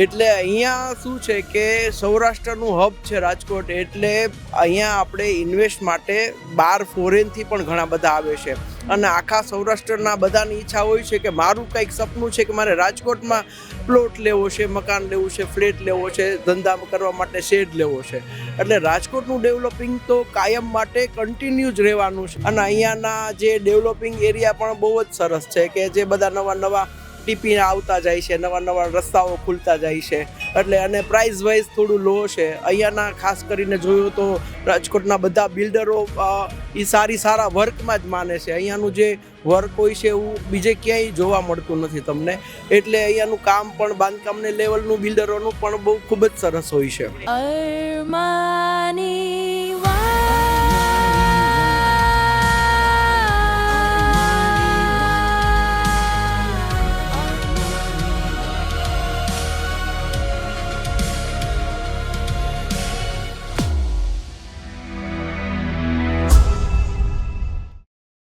એટલે અહીંયા શું છે કે સૌરાષ્ટ્રનું હબ છે રાજકોટ, એટલે અહીંયા આપણે ઇન્વેસ્ટ માટે બહાર ફોરેનથી પણ ઘણા બધા આવે છે અને આખા સૌરાષ્ટ્રના બધાની ઈચ્છા હોય છે કે મારું કંઈક સપનું છે કે મારે રાજકોટમાં પ્લોટ લેવો છે, મકાન લેવું છે, ફ્લેટ લેવો છે, ધંધા કરવા માટે શેડ લેવો છે. એટલે રાજકોટનું ડેવલપિંગ તો કાયમ માટે કન્ટિન્યુ જ રહેવાનું છે અને અહીંયાના જે ડેવલપિંગ એરિયા પણ બહુ જ સરસ છે કે જે બધા નવા નવા ટીપી આવતા જાય છે, નવા નવા રસ્તાઓ ખુલતા જાય છે. એટલે અને પ્રાઇસ વાઇઝ થોડું લો છે અહીંયાના. ખાસ કરીને જોયું તો રાજકોટના બધા બિલ્ડરો એ સારા વર્કમાં જ માને છે. અહીંયાનું જે વર્ક હોય છે એવું બીજે ક્યાંય જોવા મળતું નથી તમને. એટલે અહીંયાનું કામ પણ બાંધકામને લેવલનું બિલ્ડરોનું પણ બહુ ખૂબ જ સરસ હોય છે.